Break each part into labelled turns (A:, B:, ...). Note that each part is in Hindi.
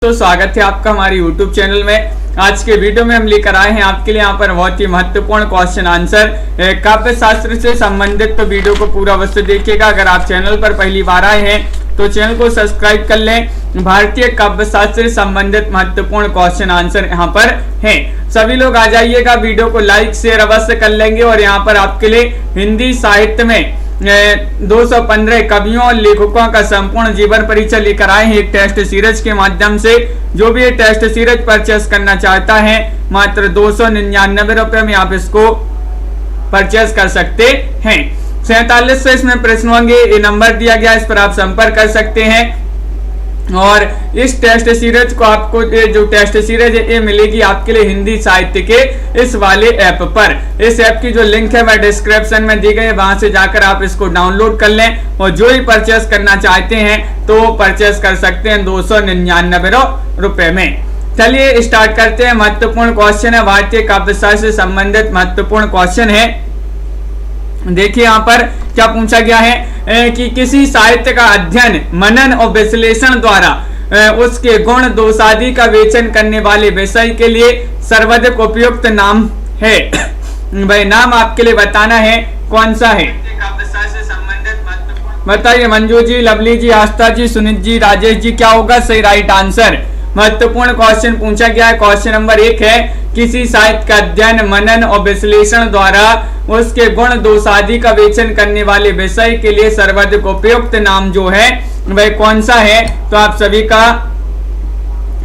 A: तो स्वागत है आपका हमारे YouTube चैनल में। आज के वीडियो में हम लेकर आए हैं आपके लिए यहाँ पर बहुत ही महत्वपूर्ण क्वेश्चन आंसर काव्य शास्त्र से संबंधित। तो वीडियो को पूरा अवश्य देखिएगा। अगर आप चैनल पर पहली बार आए हैं तो चैनल को सब्सक्राइब कर लें। भारतीय काव्य शास्त्र से संबंधित महत्वपूर्ण क्वेश्चन आंसर यहाँ पर है। सभी लोग आ जाइएगा, वीडियो को लाइक शेयर अवश्य कर लेंगे। और यहाँ पर आपके लिए हिंदी साहित्य में 215 कवियों और लेखकों का संपूर्ण जीवन परिचय लेकर आए हैं एक टेस्ट सीरीज के माध्यम से। जो भी ये टेस्ट सीरीज परचेस करना चाहता है मात्र 299 रुपए में आप इसको परचेस कर सकते हैं। 4700 इसमें प्रश्न होंगे, ये नंबर दिया गया, इस पर आप संपर्क कर सकते हैं। और इस टेस्ट सीरीज को आपको जो टेस्ट सीरीज है ये मिलेगी आपके लिए हिंदी साहित्य के इस वाले ऐप पर। इस ऐप की जो लिंक है वह डिस्क्रिप्शन में दी गई है, वहां से जाकर आप इसको डाउनलोड कर लें और जो ही परचेस करना चाहते हैं तो परचेस कर सकते हैं 299 रुपए में। चलिए स्टार्ट करते हैं। महत्वपूर्ण क्वेश्चन है, भारतीय काव्य शास्त्र से संबंधित महत्वपूर्ण क्वेश्चन है। देखिए यहाँ पर क्या पूछा गया है कि किसी साहित्य का अध्ययन मनन और विश्लेषण द्वारा उसके गुण दोष आदि का विवेचन करने वाले विषय के लिए सर्वाधिक उपयुक्त नाम है। भाई नाम आपके लिए बताना है, कौन सा है? बताइए मंजू जी, लवली जी, आस्था जी, सुनीत जी, राजेश जी, क्या होगा सही राइट आंसर? महत्वपूर्ण क्वेश्चन पूछा गया है। क्वेश्चन नंबर 1 है, किसी साहित्य का अध्ययन मनन और विश्लेषण द्वारा उसके गुण दोष आदि का विवेचन करने वाले विषय के लिए सर्वाधिक उपयुक्त नाम जो है वह कौन सा है? तो आप सभी का,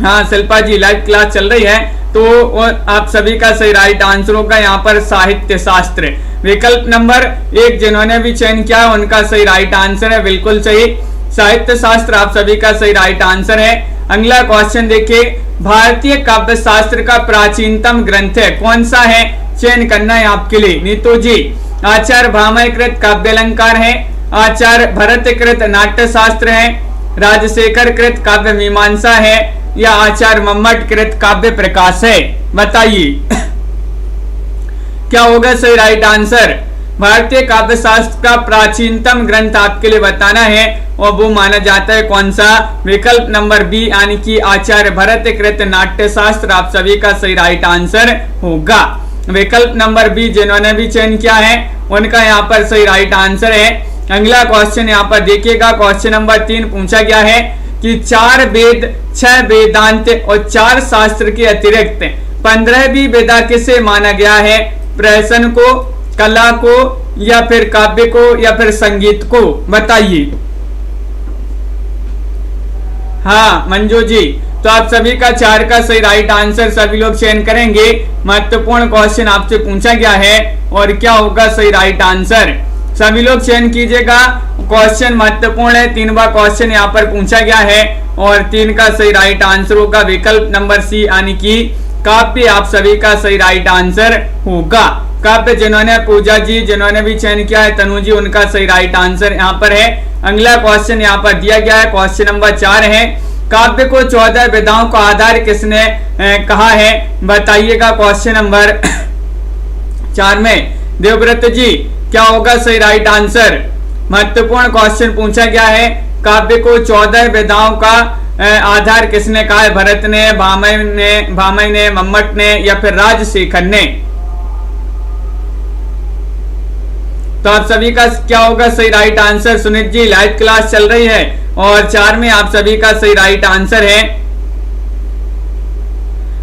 A: हाँ शिल्पा जी लाइव क्लास चल रही है तो आप सभी का सही राइट आंसर होगा यहाँ पर साहित्य शास्त्र। विकल्प नंबर 1 जिन्होंने भी चयन किया है उनका सही राइट आंसर है, बिल्कुल सही, साहित्य शास्त्र आप सभी का सही राइट आंसर है। अगला क्वेश्चन देखिए, भारतीय काव्य शास्त्र का प्राचीनतम ग्रंथ है कौन सा है? चयन करना है आपके लिए। नीतू जी, आचार्य भामहकृत काव्य अलंकार है, आचार्य भरतकृत नाट्य शास्त्र है, राजशेखर कृत काव्य मीमांसा है या आचार्य मम्मट कृत काव्य प्रकाश है? बताइए क्या होगा सही राइट आंसर? भारतीय काव्य शास्त्र का प्राचीनतम ग्रंथ आपके लिए बताना है और वो माना जाता है कौन सा? विकल्प नंबर बी यानी कि आचार्य भरतकृत नाट्य शास्त्र आप सभी का सही राइट आंसर होगा। विकल्प नंबर बी जिन्होंने भी चयन किया है उनका यहाँ पर सही राइट आंसर है। अगला क्वेश्चन यहाँ पर देखिएगा, क्वेश्चन नंबर 3 पूछा गया है कि 4 वेद, 6 वेदांत और 4 शास्त्र के अतिरिक्त 15वीं वेदा किसे माना गया है? प्रहसन को, कला को या फिर काव्य को या फिर संगीत को? बताइए। हाँ मंजू जी, तो आप सभी का 4 का सही राइट आंसर सभी लोग चयन करेंगे। महत्वपूर्ण क्वेश्चन आपसे पूछा गया है और क्या होगा सही राइट आंसर? सभी लोग चयन कीजिएगा। क्वेश्चन महत्वपूर्ण है, 3वां क्वेश्चन यहाँ पर पूछा गया है और 3 का सही राइट आंसर होगा विकल्प नंबर सी यानी कि काव्य आप सभी का सही राइट आंसर होगा। काव्य जिन्होंने, पूजा जी जिन्होंने भी चयन किया है, तनु जी, उनका सही राइट आंसर यहाँ पर है। अगला क्वेश्चन यहाँ पर दिया गया है, क्वेश्चन नंबर 4 है, काव्य को 14 वेदाओं का आधार किसने कहा है? बताइएगा क्वेश्चन नंबर 4 में। देवव्रत जी, क्या होगा सही राइट आंसर? महत्वपूर्ण क्वेश्चन पूछा गया है, काव्य को 14 वेदाओं का आधार किसने कहा है? भरत ने, भामह ने, मम्मट ने या फिर राजशेखर ने? तो आप सभी का क्या होगा सही राइट आंसर? सुनीत जी लाइव क्लास चल रही है और 4 में आप सभी का सही राइट आंसर है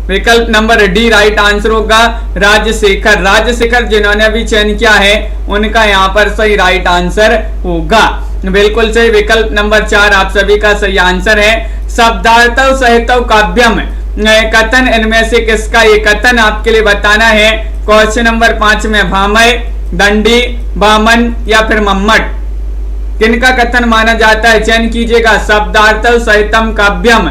A: विकल्प नंबर डी राइट आंसर होगा राजशेखर। राजशेखर जिन्होंने भी चयन किया है उनका यहाँ पर सही राइट आंसर होगा, बिल्कुल सही, विकल्प नंबर 4 आप सभी का सही आंसर है। शब्दार्थौ सहितौ काव्यम कथन इनमें से किसका? ये कथन आपके लिए बताना है। क्वेश्चन नंबर 5 में भामह, दंडी, वामन या फिर मम्मट, किनका कथन माना जाता है? चयन कीजिएगा। शब्दार्थौ सहितम काव्यम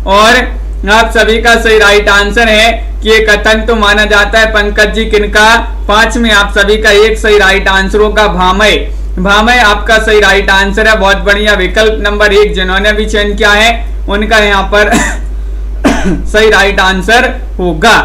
A: और आप सभी का सही राइट आंसर है कि ये कथन तो माना जाता है पंकज जी, किनका? 5 में आप सभी का एक सही राइट आंसर होगा भामह। भामह आपका सही राइट आंसर है, बहुत बढ़िया। विकल्प नंबर 1 जिन्होंने भी चयन किया है उनका यहाँ पर सही राइट आंसर होगा।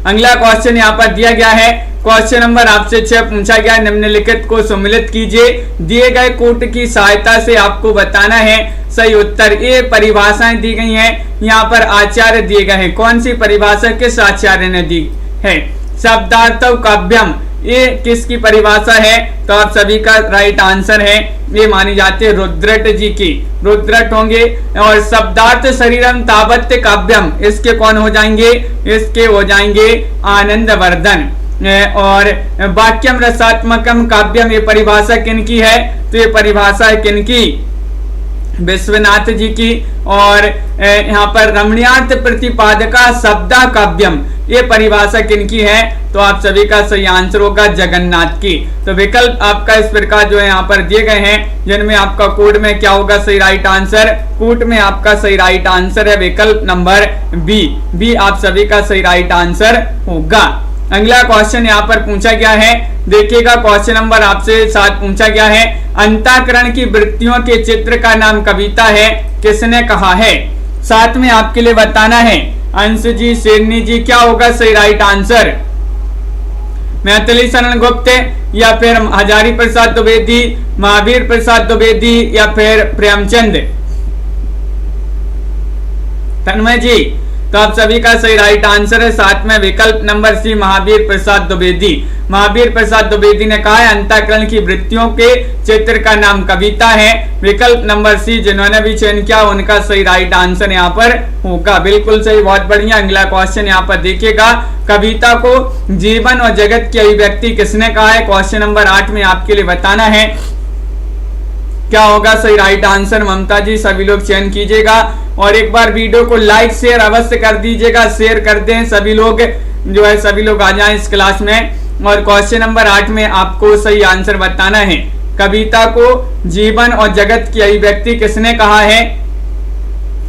A: अगला क्वेश्चन यहाँ पर दिया गया है, क्वेश्चन नंबर आपसे 6 पूछा गया, निम्नलिखित को सम्मिलित कीजिए। दिए गए कोट की सहायता से आपको बताना है सही उत्तर। ये परिभाषाएं दी गई हैं, यहाँ पर आचार्य दिए गए हैं। कौन सी परिभाषा किस आचार्य ने दी है? शब्दार्थव काव्यम, ये किसकी परिभाषा है? तो आप सभी का राइट आंसर है, ये मानी जाती है रुद्रट जी की, रुद्रट होंगे। और शब्दार्थ शरीरम तावत्य काव्यम, इसके कौन हो जाएंगे? इसके हो जाएंगे आनंदवर्धन। और वाक्यम रसात्मकम काव्यम, ये परिभाषा किनकी है? तो ये परिभाषा है किनकी? विश्वनाथ जी की। और यहाँ पर रमणीयार्थ प्रतिपादका शब्दा काव्यम, ये परिभाषा किनकी है? तो आप सभी का सही आंसर होगा जगन्नाथ की। तो विकल्प आपका इस प्रकार जो है यहाँ पर दिए गए हैं, जिनमें आपका कोड में क्या होगा सही राइट आंसर? कूट में आपका सही राइट आंसर है विकल्प नंबर बी। बी आप सभी का सही राइट आंसर होगा। अगला क्वेश्चन यहाँ पर पूछा गया है, देखिएगा क्वेश्चन नंबर आपसे 7 पूछा गया है। अंतःकरण की वृत्तियों के चित्र का नाम कविता है, किसने कहा है? साथ में आपके लिए बताना है। अंश जी, शेरनी जी, क्या होगा सही राइट आंसर? मैथिली शरण गुप्त या फिर हजारी प्रसाद द्विवेदी, महावीर प्रसाद द्विवेदी या फिर प्रेमचंद? तन्मय जी, तो आप सभी का सही राइट आंसर है साथ में विकल्प नंबर सी, महावीर प्रसाद द्विवेदी। महावीर प्रसाद द्विवेदी ने कहा है अंतःकरण की वृत्तियों के चित्र का नाम कविता है। विकल्प नंबर सी जिन्होंने भी चयन किया उनका सही राइट आंसर यहाँ पर होगा। बिल्कुल सही, बहुत बढ़िया। अगला क्वेश्चन यहाँ पर देखिएगा, कविता को जीवन और जगत की अभिव्यक्ति किसने कहा है? क्वेश्चन नंबर 8 में आपके लिए बताना है क्या होगा सही राइट आंसर। ममता जी, सभी लोग चयन कीजिएगा और एक बार वीडियो को लाइक शेयर अवश्य कर दीजिएगा। शेयर कर दें, सभी लोग जो है सभी लोग आ जाएं इस क्लास में। और क्वेश्चन नंबर 8 में आपको सही आंसर बताना है, कविता को जीवन और जगत की अभिव्यक्ति किसने कहा है?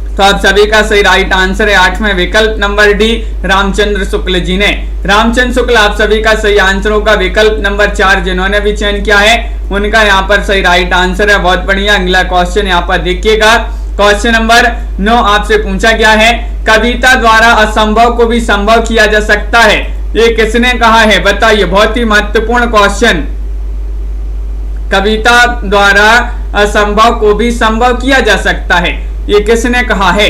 A: तो आप सभी का सही राइट आंसर है 8 में विकल्प नंबर डी, रामचंद्र शुक्ल जी ने। रामचंद्र शुक्ल आप सभी का सही आंसर होगा। विकल्प नंबर 4 जिन्होंने भी चयन किया है उनका यहाँ पर सही राइट आंसर है। बहुत बढ़िया। अगला क्वेश्चन यहाँ पर देखिएगा, क्वेश्चन नंबर 9 आपसे पूछा गया है, कविता द्वारा असंभव को भी संभव किया जा सकता है, ये किसने कहा है? बताइए, बहुत ही महत्वपूर्ण क्वेश्चन। कविता द्वारा असंभव को भी संभव किया जा सकता है, ये किसने कहा है?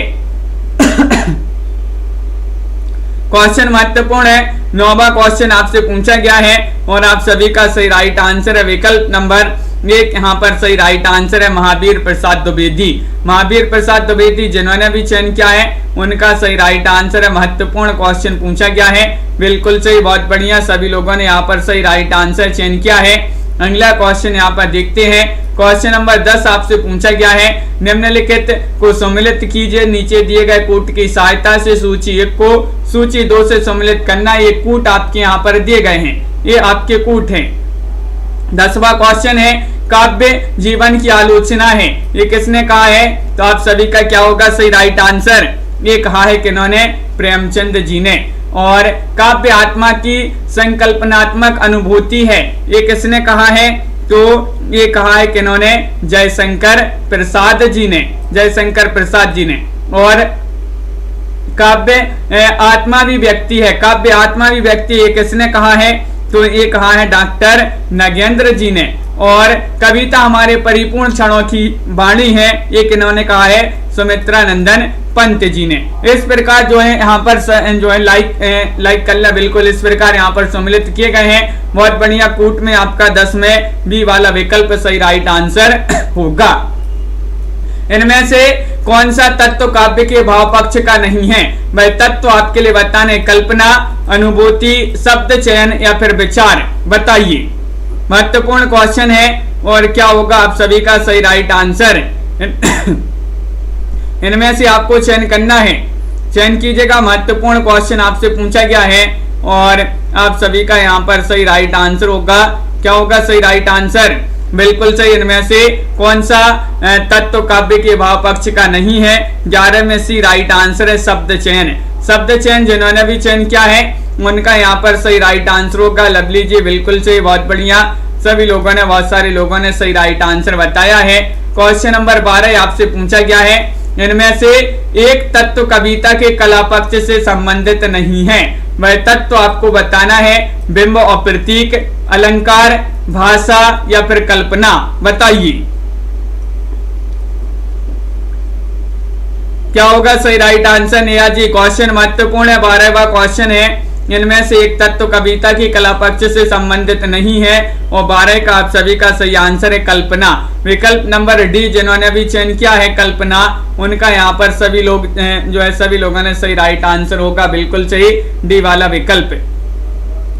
A: क्वेश्चन महत्वपूर्ण है। 9वां क्वेश्चन आपसे पूछा गया है और आप सभी का सही राइट आंसर है विकल्प नंबर 1। यहाँ पर सही राइट आंसर है महावीर प्रसाद द्विवेदी। महावीर प्रसाद द्विवेदी जिन्होंने भी चयन किया है उनका सही राइट आंसर है। महत्वपूर्ण क्वेश्चन पूछा गया है, बिल्कुल सही, बहुत बढ़िया। सभी लोगों ने यहाँ पर सही राइट आंसर चयन किया है। अगला क्वेश्चन यहाँ पर देखते हैं, क्वेश्चन नंबर 10 आपसे पूछा गया है, निम्नलिखित को सम्मिलित कीजिए नीचे दिए गए कूट की सहायता से। सूची 1 को सूची 2 से सम्मिलित करना। ये कूट आपके यहाँ पर दिए गए हैं, ये आपके कूट हैं। 10वां क्वेश्चन है, काव्य जीवन की आलोचना है, ये किसने कहा है? तो आप सभी का क्या होगा सही राइट आंसर? ये कहा है किन्होंने? प्रेमचंद जी ने। और काव्य आत्मा की संकल्पनात्मक अनुभूति है, ये किसने कहा है? तो ये कहा है किन्होंने? जयशंकर प्रसाद जी ने, जयशंकर प्रसाद जी ने। और काव्य आत्मा भी व्यक्ति है, काव्य आत्मा भी व्यक्ति, ये किसने कहा है? तो ये कहा है डॉक्टर नगेंद्र जी ने। और कविता हमारे परिपूर्ण क्षणों की वाणी है, ये किन्होंने कहा है? सुमित्रा नंदन पंत जी ने। इस प्रकार जो है यहाँ पर जो है लाइक कर ले, बिल्कुल इस प्रकार यहाँ पर सम्मिलित किए गए हैं। बहुत बढ़िया। कूट में आपका 10 में बी वाला विकल्प सही राइट आंसर होगा। इनमें से कौन सा तत्व काव्य के भाव पक्ष का नहीं है? वह तत्व आपके लिए बताने, कल्पना, अनुभूति, शब्द चयन या फिर विचार? बताइए, महत्वपूर्ण क्वेश्चन है और क्या होगा आप सभी का सही राइट आंसर? इनमें से आपको चयन करना है, चयन कीजिएगा। महत्वपूर्ण क्वेश्चन आपसे पूछा गया है और आप सभी का यहाँ पर सही राइट आंसर होगा। क्या होगा सही राइट आंसर? बिल्कुल सही। इनमें से कौन सा तत्व काव्य के भाव पक्ष का नहीं है? 11 में सी राइट आंसर है शब्द चयन। शब्द चयन जिन्होंने भी चयन किया है उनका यहाँ पर सही राइट आंसर होगा। लवली जी, बिल्कुल सही, बहुत बढ़िया। सभी लोगों ने, बहुत सारे लोगों ने सही राइट आंसर बताया है। क्वेश्चन नंबर 12 आपसे पूछा गया है, इनमें से एक तत्व कविता के कला पक्ष से संबंधित नहीं है, वह तत्व आपको बताना है। बिंब और प्रतीक, अलंकार, भाषा या फिर कल्पना? बताइए। क्या होगा सही right answer Neha ji? Question महत्वपूर्ण है, 12वां क्वेश्चन है। इनमें से एक तत्व कविता की कला पक्ष से संबंधित नहीं है और 12 का आप सभी का सही आंसर है कल्पना। विकल्प नंबर डी जिन्होंने भी चयन किया है कल्पना, उनका यहाँ पर सभी लोग जो है सभी लोगों ने सही राइट आंसर होगा, बिल्कुल सही डी वाला विकल्प।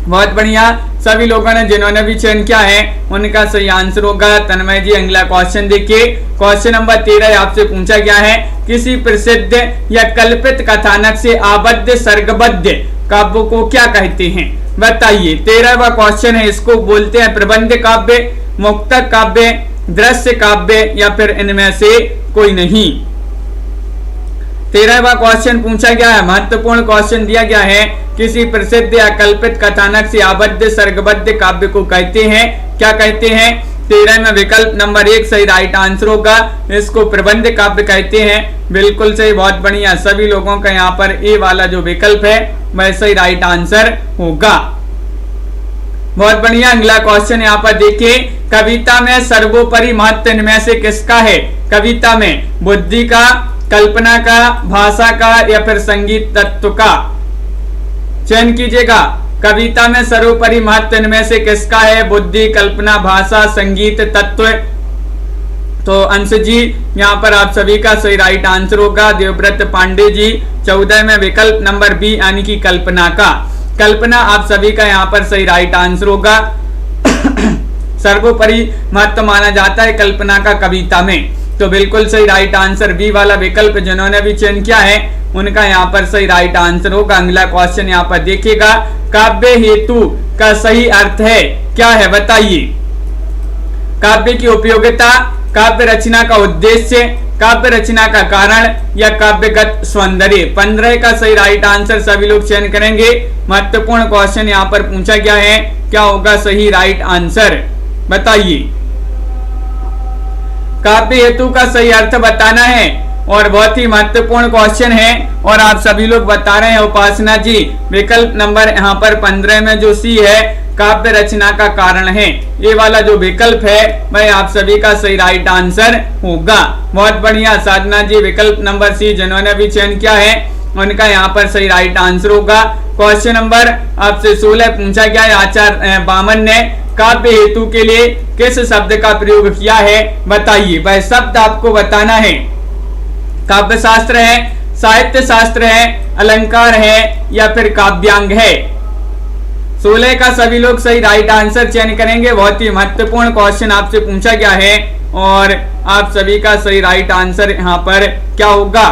A: बहुत बढ़िया, सभी लोगों ने जिन्होंने भी चयन किया है उनका सही आंसर होगा। तन्मय जी अगला क्वेश्चन देखिए, क्वेश्चन नंबर 13 आपसे पूछा गया है, किसी प्रसिद्ध या कल्पित कथानक से आबद्ध सर्गबद्ध काव्य को क्या कहते हैं? बताइए। 13वां क्वेश्चन है, इसको बोलते हैं प्रबंध काव्य, मुक्तक काव्य, दृश्य काव्य या फिर इनमें से कोई नहीं। 13वां क्वेश्चन पूछा गया है, महत्वपूर्ण क्वेश्चन दिया गया है, किसी प्रसिद्ध या कल्पित कथानक से आबद्ध सर्गबद्ध काव्य को कहते हैं, क्या कहते हैं? 13 में विकल्प नंबर 1 सही राइट आंसर होगा, इसको प्रबंध काव्य कहते हैं, बिल्कुल सही। बहुत बढ़िया, सभी लोगों का यहाँ पर ए वाला जो विकल्प है वह सही राइट आंसर होगा। बहुत बढ़िया, अगला क्वेश्चन यहाँ पर देखिए, कविता में सर्वोपरि महत्व इनमें से किसका है? कविता में बुद्धि का, कल्पना का, भाषा का या फिर संगीत तत्व का? चयन कीजिएगा। कविता में सर्वोपरि महत्व इनमें से किसका है? बुद्धि, कल्पना, भाषा, संगीत तत्व। तो अंश जी यहाँ पर आप सभी का सही राइट आंसर होगा। देवव्रत पांडे जी 14 में विकल्प नंबर बी यानी कि कल्पना का। कल्पना आप सभी का यहाँ पर सही राइट आंसर होगा। सर्वोपरि महत्व माना जाता है कल्पना का कविता में, तो बिल्कुल सही राइट आंसर बी वाला विकल्प जिन्होंने भी चयन किया है उनका यहाँ पर सही राइट आंसर होगा। अगला क्वेश्चन यहाँ पर देखिएगा, काव्य हेतु का सही अर्थ है क्या है? बताइए। काव्य की उपयोगिता, काव्य रचना का उद्देश्य, काव्य रचना का कारण या काव्यगत सौंदर्य? 15 का सही राइट आंसर सभी लोग चयन करेंगे। महत्वपूर्ण क्वेश्चन यहाँ पर पूछा गया है, क्या होगा सही राइट आंसर? बताइए। काव्य हेतु का सही अर्थ बताना है और बहुत ही महत्वपूर्ण क्वेश्चन है और आप सभी लोग बता रहे हैं उपासना जी। विकल्प नंबर यहाँ पर 15 में जो सी है काव्य रचना का कारण है, ये वाला जो विकल्प है वह आप सभी का सही राइट आंसर होगा। बहुत बढ़िया, साधना जी विकल्प नंबर सी जिन्होंने भी चयन किया है उनका यहाँ पर सही राइट आंसर होगा। क्वेश्चन नंबर आपसे 16 पूछा गया है, आचार्य बामन ने काव्य हेतु के लिए किस शब्द का प्रयोग किया है? बताइए। वह शब्द आपको बताना है। काव्य शास्त्र है, साहित्य शास्त्र है, अलंकार है या फिर काव्यांग है? 16 का सभी लोग सही राइट आंसर चयन करेंगे। बहुत ही महत्वपूर्ण क्वेश्चन आपसे पूछा गया है और आप सभी का सही राइट आंसर यहाँ पर क्या होगा?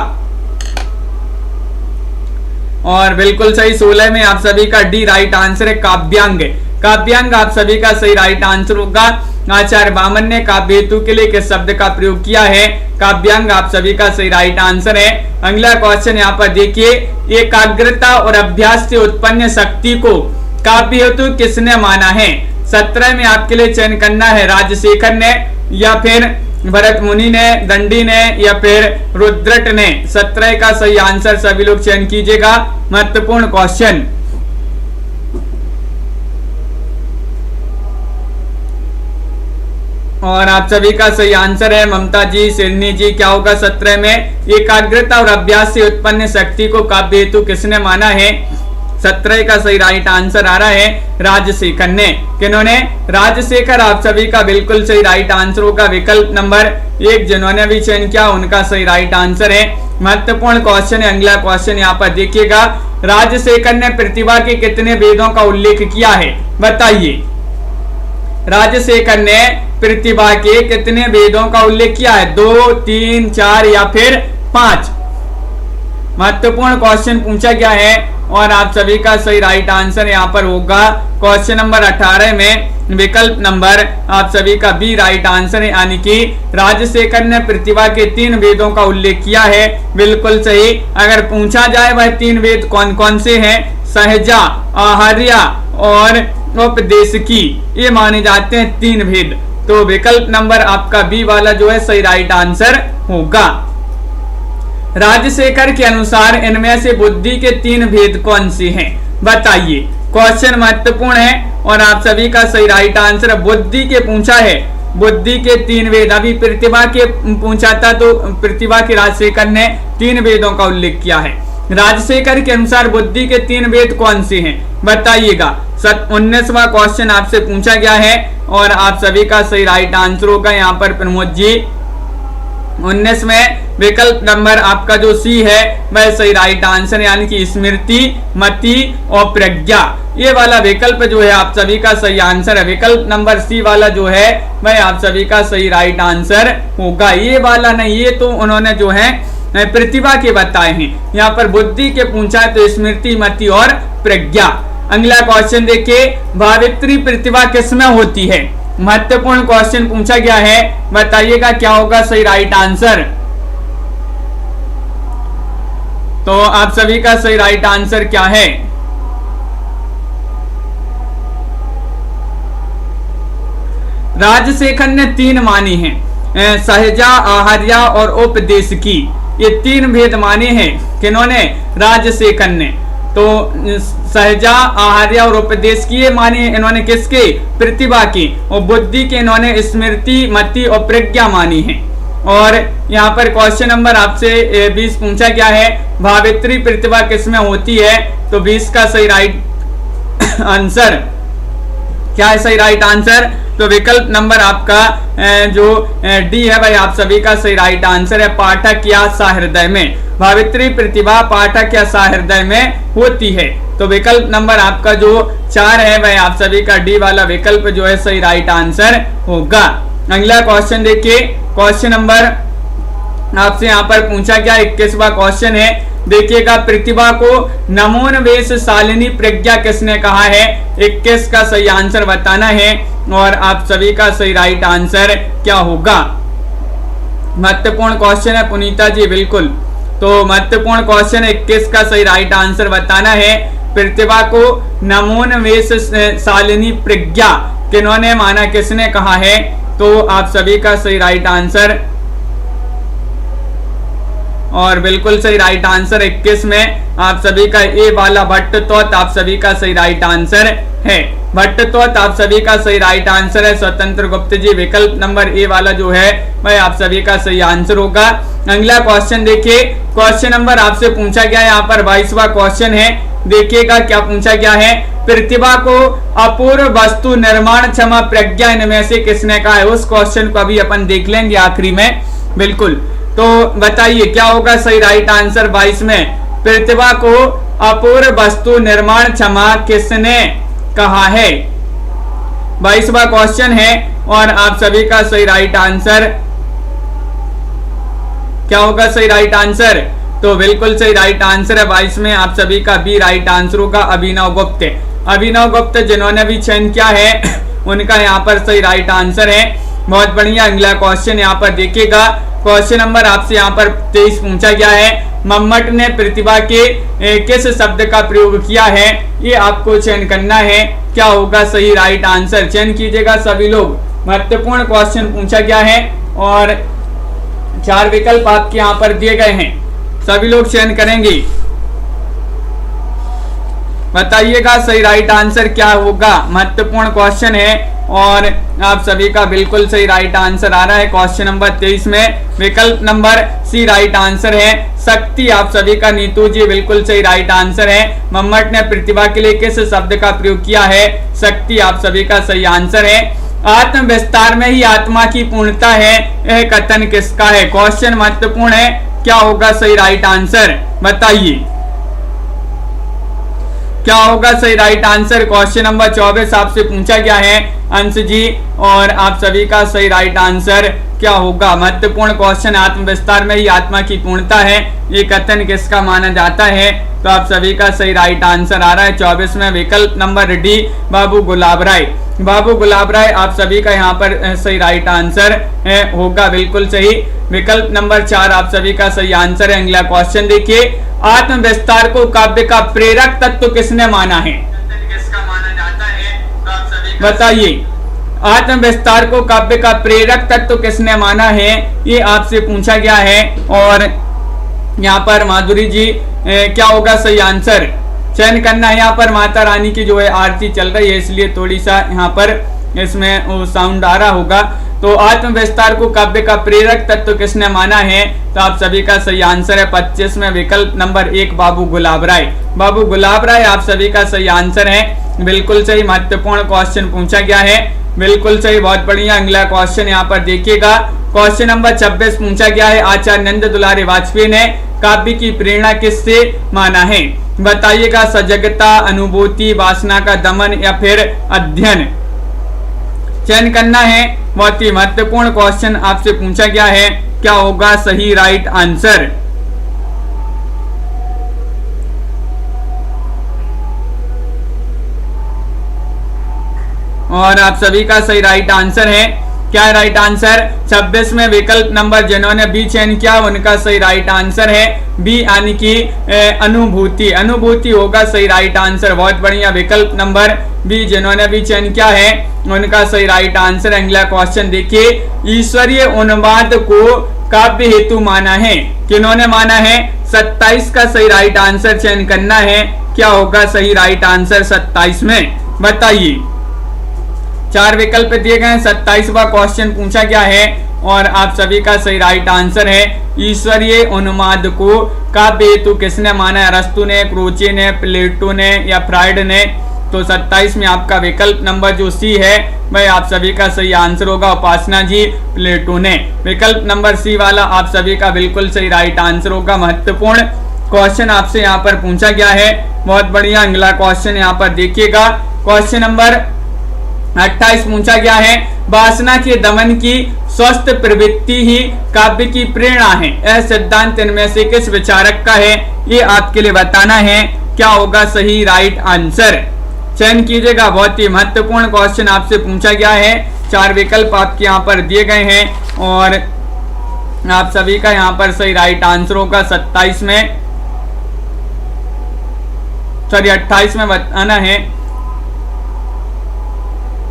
A: और बिल्कुल सही 16 में आप सभी का डी राइट आंसर है काव्यांग। काव्यांग आप सभी का सही राइट आंसर होगा। आचार्य बामन ने काव्य हेतु के लिए किस शब्द का प्रयोग किया है? काव्यांग आप सभी का सही राइट आंसर है। अगला क्वेश्चन यहाँ पर देखिए, एकाग्रता और अभ्यास से उत्पन्न शक्ति को काव्य हेतु किसने माना है? 17 में आपके लिए चयन करना है, राजशेखर ने या फिर भरत मुनि ने, दंडी ने या फिर रुद्रट ने? 17 का सही आंसर सभी लोग चयन कीजिएगा। महत्वपूर्ण क्वेश्चन। और आप सभी का सही आंसर है ममता जी, सिरनी जी। क्या होगा 17 में? एकाग्रता और अभ्यास से उत्पन्न शक्ति को काव्य हेतु किसने माना है? 17 का सही राइट आंसर आ रहा है राजशेखर ने। किन्होंने? राजशेखर आप सभी का बिल्कुल सही राइट आंसर होगा। विकल्प नंबर 1 जिन्होंने भी चयन किया उनका सही राइट आंसर है। महत्वपूर्ण क्वेश्चन है। अगला क्वेश्चन यहाँ पर देखिएगा, राजशेखर ने प्रतिभा के कितने वेदों का उल्लेख किया है? बताइए। राजशेखर ने प्रतिभा के कितने वेदों का उल्लेख किया है? 2, 3, 4 या फिर 5? महत्वपूर्ण क्वेश्चन पूछा गया है और आप सभी का सही राइट आंसर यहाँ पर होगा। क्वेश्चन नंबर 18 में विकल्प नंबर आप सभी का बी राइट आंसर है, यानी कि राजशेखर ने प्रतिभा के 3 वेदों का उल्लेख किया है। बिल्कुल सही। अगर पूछा जाए वह 3 वेद कौन कौन से हैं? सहजा, आहार्या और उपदेशकी, ये माने जाते हैं 3 वेद। तो विकल्प नंबर आपका बी वाला जो है सही राइट आंसर होगा। राजशेखर के अनुसार इनमें से बुद्धि के 3 भेद कौन से हैं? बताइए। क्वेश्चन महत्वपूर्ण है और आप सभी का सही राइट आंसर बुद्धि के पूछा है बुद्धि के 3 वेद। अभी प्रतिभा के पूछा था तो प्रतिभा के राजशेखर ने 3 वेदों का उल्लेख किया है। राजशेखर के अनुसार बुद्धि के 3 वेद कौन से हैं बताइएगा। 19वां क्वेश्चन आपसे पूछा गया है और आप सभी का सही राइट आंसर होगा यहाँ पर प्रमोद जी। 19 में विकल्प नंबर आपका जो सी है वह सही राइट आंसर, यानी कि स्मृति, मति और प्रज्ञा, ये वाला विकल्प जो है आप सभी का सही आंसर है। विकल्प नंबर सी वाला जो है वह आप सभी का सही राइट आंसर होगा। ये वाला नहीं, ये तो उन्होंने जो है प्रतिभा के बताए हैं। यहाँ पर बुद्धि के पूछा है तो स्मृति, मति और प्रज्ञा। अगला क्वेश्चन देखिए, भावित्री प्रतिभा किसमें होती है? महत्वपूर्ण क्वेश्चन पूछा गया है, बताइएगा क्या होगा सही राइट आंसर। तो आप सभी का सही राइट आंसर क्या है? राजशेखर ने 3 मानी हैं, सहजा, आहार्या और उपदेश की। ये 3 भेद माने हैं किन्होंने? राजशेखर ने। तो सहजा, आहार्या और उपदेश की ये माने इन्होंने किसके? प्रतिभा की। और बुद्धि के इन्होंने स्मृति, मति और प्रज्ञा मानी है। और यहाँ पर क्वेश्चन नंबर आपसे 20 पूछा गया है, भावित्री प्रतिभा किसमें होती है? तो 20 का सही राइट आंसर क्या है? सही राइट आंसर तो विकल्प नंबर आपका जो डी है भाई आप सभी का सही राइट आंसर है, पाठक या सहृदय में। भावित्री प्रतिभा पाठक या सहृदय में होती है। तो विकल्प नंबर आपका जो 4 है वह आप सभी का डी वाला विकल्प जो है सही राइट आंसर होगा। अगला क्वेश्चन देखिए, क्वेश्चन नंबर आपसे यहाँ पर पूछा गया 21वां क्वेश्चन है, देखिएगा, प्रतिभा को नमोन्वेष शालिनी प्रज्ञा किसने कहा है? 21 का सही आंसर बताना है और आप सभी का सही राइट आंसर क्या होगा। महत्वपूर्ण क्वेश्चन है पुनीता जी, बिल्कुल। तो महत्वपूर्ण क्वेश्चन 21 का सही राइट आंसर बताना है। प्रतिभा को नमोन्वेष शालिनी प्रज्ञा किन्होंने माना, किसने कहा है? तो आप सभी का सही राइट आंसर और बिल्कुल सही राइट आंसर 21 में आप सभी का ए वाला भट्टतोत आप सभी का सही राइट आंसर है। भट्टतोत आप सभी का सही राइट आंसर है। स्वतंत्र गुप्त जी, विकल्प नंबर ए वाला जो है वह आप सभी का सही आंसर होगा। अगला क्वेश्चन देखिए, क्वेश्चन नंबर आपसे पूछा गया है यहाँ पर 22वां क्वेश्चन है, देखिएगा क्या पूछा गया है। प्रतिभा को अपूर्व वस्तु निर्माण क्षमा प्रज्ञा इनमें से किसने कहा है? उस क्वेश्चन को अभी अपन देख लेंगे आखिरी में, बिल्कुल। तो बताइए क्या होगा सही राइट आंसर 22 में? प्रतिभा को अपूर्व वस्तु निर्माण क्षमा किसने कहा है? 22वां क्वेश्चन है और आप सभी का सही राइट आंसर क्या होगा? सही राइट आंसर तो बिल्कुल सही राइट आंसर है 22 में आप सभी का बी राइट आंसर होगा, अभिनव गुप्त। अभिनव गुप्त जिन्होंने भी चयन किया है उनका यहाँ पर सही राइट आंसर है। बहुत बढ़िया। अगला क्वेश्चन यहाँ पर देखिएगा, क्वेश्चन नंबर आपसे यहाँ पर 23 पूछा गया है, मम्मट ने प्रतिभा के किस शब्द का प्रयोग किया है? ये आपको चयन करना है, क्या होगा सही राइट आंसर? चयन कीजिएगा सभी लोग। महत्वपूर्ण क्वेश्चन पूछा गया है और 4 विकल्प आपके यहाँ पर दिए गए हैं, सभी लोग चयन करेंगे। बताइएगा सही राइट आंसर क्या होगा। महत्वपूर्ण क्वेश्चन है और आप सभी का बिल्कुल सही राइट आंसर आ रहा है। क्वेश्चन नंबर 23 में विकल्प नंबर सी राइट आंसर है, शक्ति आप सभी का नीतू जी बिल्कुल सही राइट आंसर है। मम्मट ने प्रतिभा के लिए किस शब्द का प्रयोग किया है? शक्ति आप सभी का सही आंसर है। आत्म विस्तार में ही आत्मा की पूर्णता है, यह कथन किसका है? क्वेश्चन महत्वपूर्ण है, क्या होगा सही राइट आंसर? बताइए क्या होगा सही राइट आंसर। क्वेश्चन नंबर 24 आपसे पूछा गया है अंश जी और आप सभी का सही राइट आंसर क्या होगा। महत्वपूर्ण क्वेश्चन, आत्मविस्तार में ही आत्मा की पूर्णता है, ये कथन किसका माना जाता है? तो आप सभी का सही राइट आंसर आ रहा है 24 में विकल्प नंबर डी, बाबू गुलाब राय। बाबू गुलाब राय आप सभी का यहाँ पर सही राइट आंसर होगा, बिल्कुल सही। विकल्प नंबर 4 आप सभी का सही आंसर है। अगला क्वेश्चन देखिए, आत्म विस्तार को काव्य का प्रेरक तत्व किसने माना है? किसका माना जाता है? तो आप सभी बताइए, आत्म विस्तार को काव्य का प्रेरक तत्व किसने माना है? ये आपसे पूछा गया है और यहाँ पर माधुरी जी क्या होगा सही आंसर? चयन करना है। यहाँ पर माता रानी की जो है आरती चल रही है इसलिए थोड़ी सा यहाँ पर इसमें साउंड आ रहा होगा। तो आत्म विस्तार को काव्य का प्रेरक तत्व किसने माना है? तो आप सभी का सही आंसर है 25 में विकल्प नंबर 1 बाबू गुलाब राय। बाबू गुलाब राय आप सभी का सही आंसर है। बिल्कुल सही, महत्वपूर्ण क्वेश्चन पूछा गया है, बिल्कुल सही, बहुत बढ़िया। अगला क्वेश्चन यहाँ पर देखिएगा, क्वेश्चन नंबर 26 पूछा गया है, आचार्य नंद दुलारी वाजपेयी ने काव्य की प्रेरणा किससे माना है? बताइएगा, सजगता, अनुभूति, वासना का दमन या फिर अध्ययन? चयन करना है। बहुत ही महत्वपूर्ण क्वेश्चन आपसे पूछा गया है, क्या होगा सही राइट आंसर? और आप सभी का सही राइट आंसर है, क्या है राइट आंसर? 26 में विकल्प नंबर जिन्होंने बी चयन किया उनका सही राइट आंसर है बी, यानी कि अनुभूति। अनुभूति होगा सही राइट आंसर। बहुत बढ़िया, विकल्प नंबर बी जिन्होंने भी चयन किया है उनका सही राइट आंसर। अगला क्वेश्चन देखिए, ईश्वरीय उन्माद को काव्य हेतु माना है, किन्होंने माना है? 27 का सही राइट आंसर चयन करना है, क्या होगा सही राइट आंसर 27 में? बताइए। 4 विकल्प दिए गए हैं, 27वां क्वेश्चन पूछा गया है और आप सभी का सही राइट आंसर है ईश्वरीय उन्माद को काव्य हेतु किसने माना है? अरस्तु ने, क्रोचे ने, प्लेटो ने या फ्राइड ने? तो 27 में आपका विकल्प नंबर जो सी है वह आप सभी का सही आंसर होगा, उपासना जी, प्लेटो ने। विकल्प नंबर सी वाला आप सभी का बिल्कुल सही राइट आंसर होगा। महत्वपूर्ण क्वेश्चन आपसे यहाँ पर पूछा गया है, बहुत बढ़िया। अगला क्वेश्चन यहाँ पर देखिएगा, क्वेश्चन नंबर 28 पूछा गया है, वासना के दमन की स्वस्थ प्रवृत्ति ही काव्य की प्रेरणा है, यह सिद्धांत इनमें से किस विचारक का है? ये आपके लिए बताना है, क्या होगा सही राइट आंसर? चयन कीजिएगा। बहुत ही महत्वपूर्ण क्वेश्चन आपसे पूछा गया है। 4 विकल्प आपके यहाँ पर दिए गए हैं और आप सभी का यहाँ पर सही राइट आंसर होगा 27 में, सॉरी 28 में बताना है।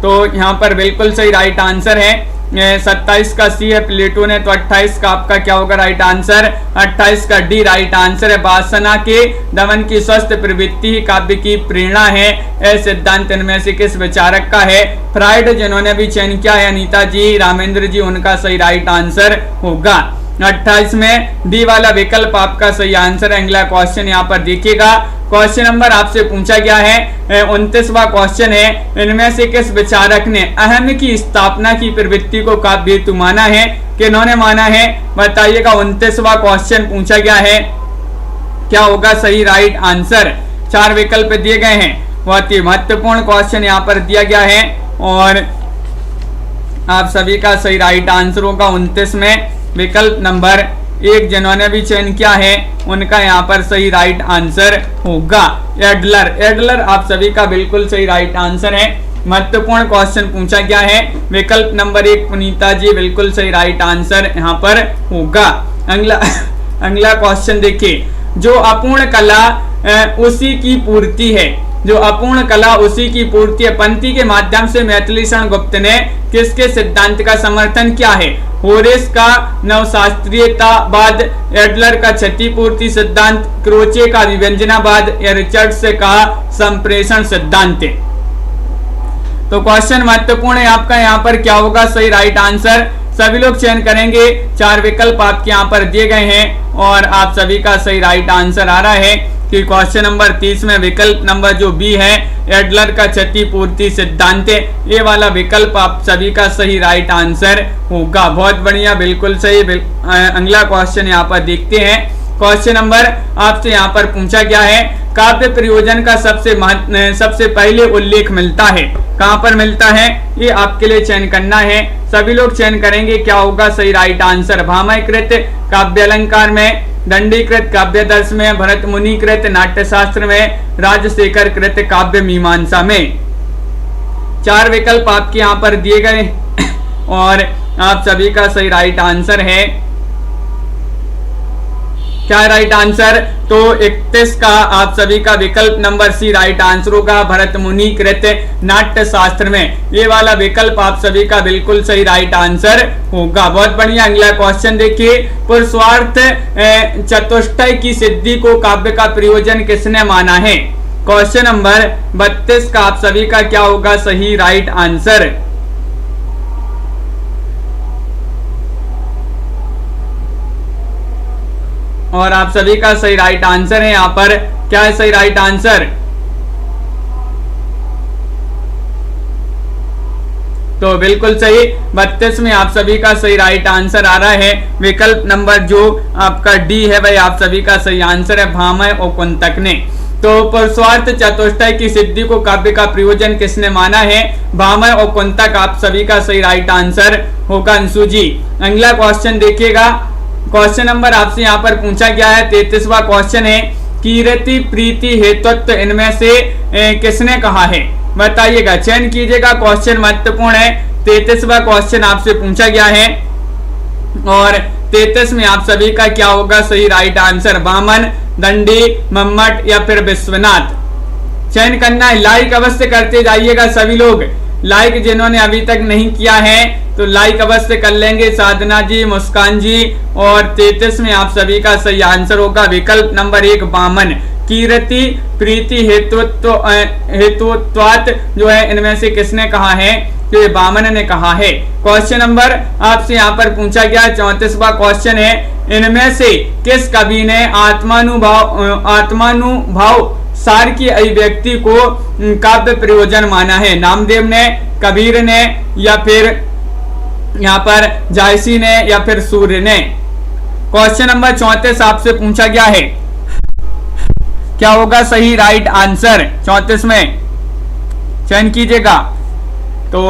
A: तो यहाँ पर बिल्कुल सही राइट आंसर है 27 का सी है, प्लेटो ने। तो 28 का आपका क्या होगा राइट आंसर? 28 का डी राइट आंसर है। वासना के दमन की स्वस्थ प्रवृत्ति ही काव्य की प्रेरणा है, यह सिद्धांत इनमें से किस विचारक का है? फ्राइड जिन्होंने भी चयन किया है, अनीता जी, रामेंद्र जी, उनका सही राइट आंसर होगा 28 में डी वाला विकल्प आपका सही आंसर है। अगला क्वेश्चन यहाँ पर देखिएगा, क्वेश्चन नंबर आपसे पूछा गया है 29वां क्वेश्चन है, इनमें से किस विचारक ने अहम की स्थापना की प्रवृत्ति को काव्य हेतु माना है? किन्होंने माना है? बताइएगा। 29वां क्वेश्चन पूछा गया है, क्या होगा सही राइट आंसर? 4 विकल्प दिए गए हैं, बहुत ही महत्वपूर्ण क्वेश्चन यहाँ पर दिया गया है और आप सभी का सही राइट आंसर होगा 29 में विकल्प नंबर 1 जिन्होंने भी चयन किया है उनका यहाँ पर सही राइट आंसर होगा एडलर। एडलर आप सभी का बिल्कुल सही राइट आंसर है। महत्वपूर्ण क्वेश्चन पूछा गया है, विकल्प नंबर 1 पुनीता जी, बिल्कुल सही राइट आंसर यहाँ पर होगा। अगला क्वेश्चन देखिए, जो अपूर्ण कला उसी की पूर्ति है, जो अपूर्ण कला उसी की पूर्ति है, पंक्ति के माध्यम से मैथिलीषण गुप्त ने किसके सिद्धांत का समर्थन किया है? होरेस का नवशास्त्रीयतावाद, एडलर का क्षतिपूर्ति सिद्धांत, क्रोचे का विव्यंजनावाद या रिचर्ड्स का संप्रेषण सिद्धांत। तो क्वेश्चन महत्वपूर्ण है आपका, यहाँ पर क्या होगा सही राइट आंसर? सभी लोग चयन करेंगे। 4 विकल्प आपके यहाँ पर दिए गए हैं और आप सभी का सही राइट आंसर आ रहा है कि क्वेश्चन नंबर 30 में विकल्प नंबर जो बी है एडलर का क्षतिपूर्ति सिद्धांत, ये वाला विकल्प आप सभी का सही राइट आंसर होगा। बहुत बढ़िया, बिल्कुल सही। अगला क्वेश्चन यहाँ पर देखते हैं, क्वेश्चन नंबर आपसे यहाँ पर पूछा गया है, काव्य प्रयोजन का सबसे पहले उल्लेख मिलता है, कहाँ पर मिलता है? ये आपके लिए चयन करना है। सभी लोग चयन करेंगे, क्या होगा सही राइट आंसर? भामहकृत काव्य अलंकार में, दंडीकृत काव्य दर्श में, भरत मुनिकृत नाट्यशास्त्र में, राजशेखर कृत काव्य मीमांसा में। 4 विकल्प आपके यहाँ पर दिए गए और आप सभी का सही राइट आंसर है, क्या राइट आंसर? तो 31 का आप सभी का विकल्प नंबर सी राइट आंसर होगा, भरत मुनि कृत नाट्य शास्त्र में। ये वाला विकल्प आप सभी का बिल्कुल सही राइट आंसर होगा। बहुत बढ़िया। अगला क्वेश्चन देखिए, पुरुषार्थ चतुष्टय की सिद्धि को काव्य का प्रयोजन किसने माना है? क्वेश्चन नंबर 32 का आप सभी का क्या होगा सही राइट आंसर? और आप सभी का सही राइट आंसर है यहाँ पर। क्या है सही राइट आंसर? तो बिल्कुल सही 32 में आप सभी का सही राइट आंसर आ रहा है। विकल्प नंबर जो आपका डी है भाई आप सभी का सही आंसर है, भामह और कुंतक ने। तो पुरुषार्थ चतुष्टय की सिद्धि को काव्य का प्रयोजन किसने माना है? भामह और कुंतक आप सभी का सही राइट आंसर होगा अंशु जी। अगला क्वेश्चन देखिएगा, क्वेश्चन नंबर आपसे यहाँ पर पूछा गया है 33वां क्वेश्चन है, कीर्ति प्रीति हेतुत्व इनमें से किसने कहा है? बताइएगा, चयन कीजिएगा, क्वेश्चन महत्वपूर्ण है। 33वां क्वेश्चन आपसे पूछा गया है और 33 में आप सभी का क्या होगा सही राइट आंसर? वामन, दंडी, मम्मट या फिर विश्वनाथ। चयन करना है, लाइक अवश्य करते जाइएगा सभी लोग। लाइक जिन्होंने अभी तक नहीं किया है तो लाइक अवश्य कर लेंगे। साधना जी, मुस्कान जी। और 33 में आप सभी का सही आंसर होगा विकल्प नंबर 1 वामन। कीर्ति प्रीति हेतुत्वात् जो है इनमें से किसने कहा है? तो ये वामन ने कहा है। क्वेश्चन नंबर आपसे यहाँ पर पूछा गया 34वां क्वेश्चन है, इनमें से किस कवि ने आत्मानुभाव सार की अभिव्यक्ति को काव्य प्रयोजन माना है? नामदेव ने, कबीर ने या फिर यहाँ पर जायसी ने या फिर सूर्य ने? क्वेश्चन नंबर 34 आपसे पूछा गया है, क्या होगा सही राइट आंसर? 34 में चयन कीजिएगा। तो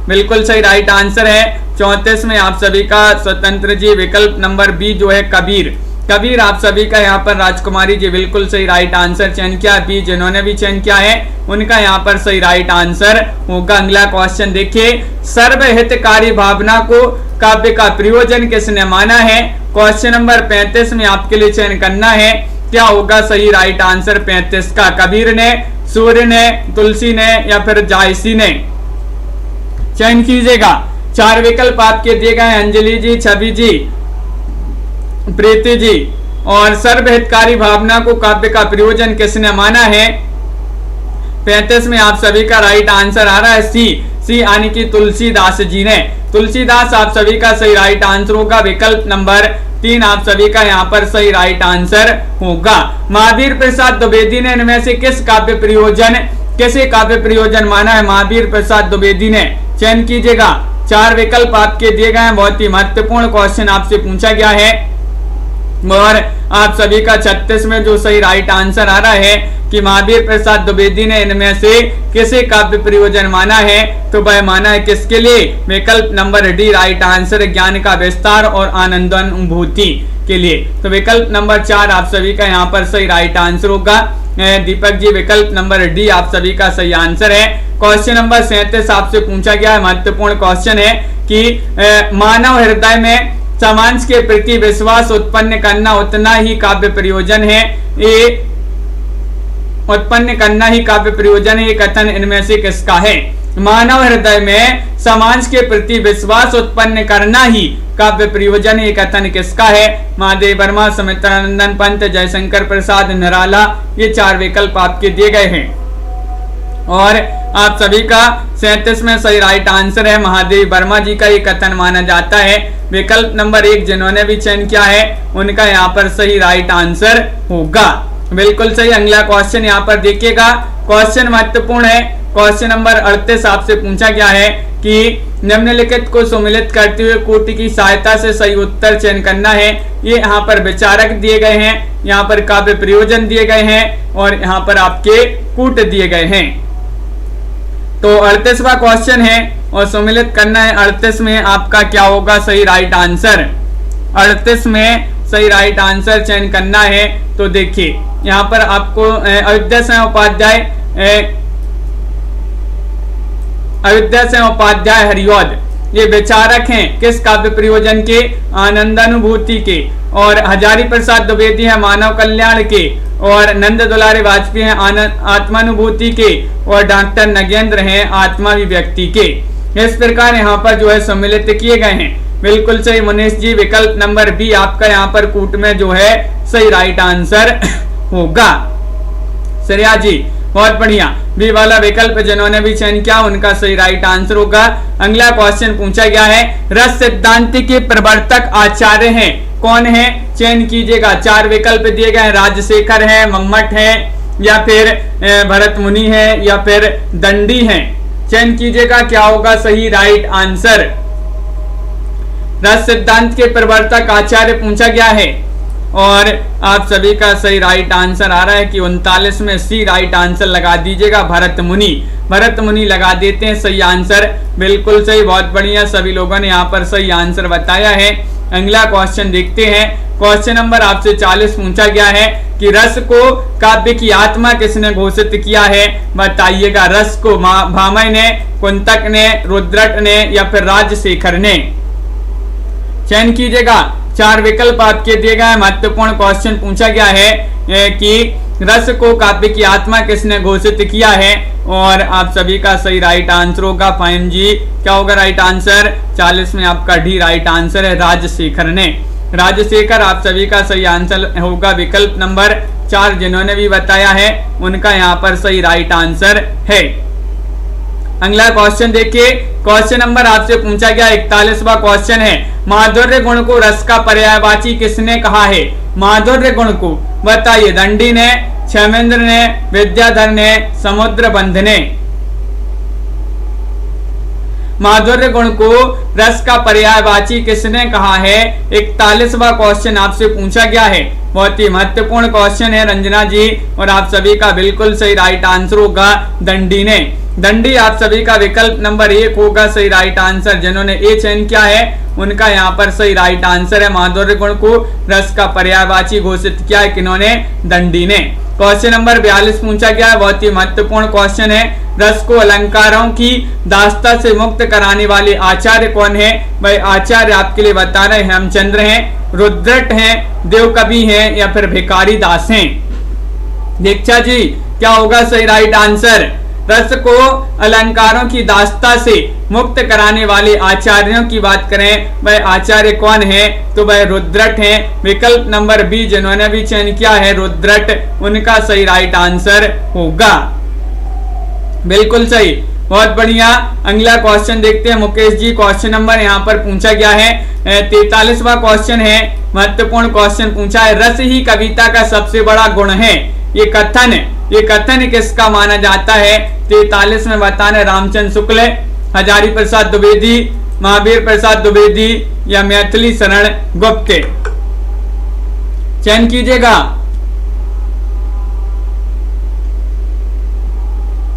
A: बिल्कुल सही राइट आंसर है 34 में आप सभी का स्वतंत्र जी, विकल्प नंबर बी जो है कबीर। कबीर आप सभी का यहाँ पर राजकुमारी जी बिल्कुल सही राइट आंसर चयन किया। बी जिन्होंने भी चयन किया है उनका यहाँ पर सही राइट आंसर होगा। अगला क्वेश्चन देखिए, सर्वहितकारी भावना को काव्य का प्रयोजन किसने माना है? क्वेश्चन नंबर 35 में आपके लिए चयन करना है, क्या होगा सही राइट आंसर 35 का? कबीर ने, सूर्य ने, तुलसी ने या फिर जायसी ने? चयन कीजिएगा। 4 विकल्प आपके दिए गए, अंजलि जी, छवि जी, प्रीति जी। और सर्वहितकारी भावना को काव्य का प्रयोजन किसने माना है? 35 में आप सभी का राइट आंसर आ रहा है सी यानी कि तुलसीदास जी ने। तुलसीदास आप सभी का सही राइट आंसर होगा। विकल्प नंबर 3 आप सभी का यहाँ पर सही राइट आंसर होगा। महावीर प्रसाद द्विवेदी ने इनमें से किसे काव्य प्रयोजन माना है? महावीर प्रसाद द्विवेदी ने। चयन कीजिएगा। 4 विकल्प आपके दिए गए हैं, बहुत ही महत्वपूर्ण क्वेश्चन आपसे पूछा गया है और आप सभी का 36 में जो सही राइट आंसर आ रहा है कि महावीर प्रसाद द्विवेदी ने इनमें से किसे काव्य प्रयोजन माना है? तो वह माना है किसके लिए? विकल्प नंबर डी राइट आंसर, ज्ञान का विस्तार और आनंदानुभूति के लिए। तो विकल्प नंबर 4 आप सभी का यहाँ पर सही राइट आंसर होगा। दीपक जी विकल्प नंबर डी आप सभी का सही आंसर है। क्वेश्चन नंबर 37 आपसे पूछा गया है, महत्वपूर्ण क्वेश्चन है कि मानव हृदय में समाज के प्रति विश्वास उत्पन्न करना उतना ही काव्य प्रयोजन है। ये उत्पन्न करना ही काव्य प्रयोजन है, ये कथन इनमें से किसका है? मानव हृदय में समाज के प्रति विश्वास उत्पन्न करना ही काव्य प्रयोजन, ये कथन किसका है? महादेव वर्मा, सुमित्रानंदन पंत, जयशंकर प्रसाद निराला। ये 4 विकल्प आपके दिए गए हैं और आप सभी का 37 में सही राइट आंसर है महादेव वर्मा जी का ये कथन माना जाता है। विकल्प नंबर 1 जिन्होंने भी चयन किया है उनका यहाँ पर सही राइट आंसर होगा। बिल्कुल सही। अगला क्वेश्चन यहाँ पर देखिएगा, क्वेश्चन महत्वपूर्ण है। क्वेश्चन नंबर 38 आपसे पूछा गया है कि निम्नलिखित को सम्मिलित करते हुए कोटि की सहायता से सही उत्तर चयन करना है। ये यहाँ पर विचारक दिए गए हैं, यहाँ पर काव्य प्रयोजन दिए गए हैं और यहाँ पर आपके कूट दिए गए हैं। तो 38वां क्वेश्चन है और सम्मिलित करना है। 38 में आपका क्या होगा सही राइट आंसर? 38 में सही राइट आंसर चयन करना है। तो देखिए यहाँ पर आपको अयोध्या से उपाध्याय हरिऔध ये विचारक हैं किस काव्य प्रयोजन के? आनंदानुभूति के। और हजारी प्रसाद द्विवेदी है मानव कल्याण के और नंद दुलारे वाजपेयी हैं आत्मानुभूति के और डॉक्टर नगेंद्र हैं आत्माभिव्यक्ति के। इस प्रकार यहाँ पर जो है सम्मिलित किए गए हैं। बिल्कुल सही मनीष जी, विकल्प नंबर बी आपका यहाँ पर कूट में जो है सही राइट आंसर होगा। श्रेया जी बहुत बढ़िया। बी वाला विकल्प जिन्होंने भी चयन किया उनका सही राइट आंसर होगा। अगला क्वेश्चन पूछा गया है, रस सिद्धांत के प्रवर्तक आचार्य हैं, कौन है? चयन कीजिएगा। 4 विकल्प दिए गए हैं, राजशेखर है, मम्मट है, या फिर भरत मुनि है, या फिर दंडी है। चयन कीजिएगा, क्या होगा सही राइट आंसर? रस सिद्धांत के प्रवर्तक आचार्य पूछा गया है और आप सभी का सही राइट आंसर आ रहा है कि 39 में सी राइट आंसर लगा दीजिएगा, भरत मुनि। भरत मुनि लगा देते हैं सही आंसर, बिल्कुल सही, बहुत बढ़िया। सभी लोगों ने यहाँ पर सही आंसर बताया है। अगला क्वेश्चन देखते हैं। क्वेश्चन नंबर आपसे 40 पूछा गया है कि रस को काव्य की आत्मा किसने घोषित किया है? बताइएगा। रस को भामह ने, कुंतक ने, रुद्रट ने, या फिर राजशेखर ने? चयन कीजिएगा। 4 विकल्प आपके दिए गए। महत्वपूर्ण क्वेश्चन पूछा गया है कि रस को काव्य की आत्मा किसने घोषित किया है, और आप सभी का सही राइट आंसर होगा। फाइन जी, क्या होगा राइट आंसर? 40 में आपका डी राइट आंसर है, राजशेखर ने। राजशेखर आप सभी का सही आंसर होगा। विकल्प नंबर 4 जिन्होंने भी बताया है उनका यहाँ पर सही राइट आंसर है। अगला क्वेश्चन देखिए। क्वेश्चन नंबर आपसे पूछा गया 41वां क्वेश्चन है, माधुर्य गुण को रस का पर्यायवाची किसने कहा है? माधुर्य गुण को बताइए। दंडी ने, क्षेमेंद्र ने, विद्याधर ने, समुद्रबंध ने? माधुर्य गुण को रस का पर्यायवाची किसने कहा है? 41वां क्वेश्चन आपसे पूछा गया है। बहुत ही महत्वपूर्ण क्वेश्चन है रंजना जी, और आप सभी का बिल्कुल सही राइट आंसर होगा दंडी ने। दंडी आप सभी का विकल्प नंबर 1 होगा सही राइट आंसर। जिन्होंने ए चयन किया है उनका यहाँ पर सही राइट आंसर है। माधुर्य गुण को रस का पर्यायवाची घोषित किया है किन्होंने? दंडी ने। क्वेश्चन नंबर 42 पूछा गया है, बहुत ही महत्वपूर्ण क्वेश्चन है। रस को अलंकारों की दास्ता से मुक्त कराने वाले आचार्य कौन है? भाई आचार्य आपके लिए बता रहे हेमचंद्र हैं, रुद्रट हैं, देवकवि हैं, या फिर भिखारी दास हैं? दीक्षा जी, क्या होगा सही राइट आंसर? रस को अलंकारों की दास्ता से मुक्त कराने वाले आचार्यों की बात करें, वह आचार्य कौन है? तो वह रुद्रट हैं। विकल्प नंबर बी जिन्होंने भी चयन किया है रुद्रट, उनका सही राइट आंसर होगा। बिल्कुल सही, बहुत बढ़िया। अगला क्वेश्चन देखते हैं मुकेश जी। क्वेश्चन नंबर यहाँ पर पूछा गया है 43वां क्वेश्चन है, महत्वपूर्ण क्वेश्चन पूछा है, रस ही कविता का सबसे बड़ा गुण है। ये कथन किसका माना जाता है? 43 में बताना रामचंद्र शुक्ल, हजारी प्रसाद द्विवेदी, महावीर प्रसाद द्विवेदी, या मैथिली शरण गुप्त? चयन कीजिएगा।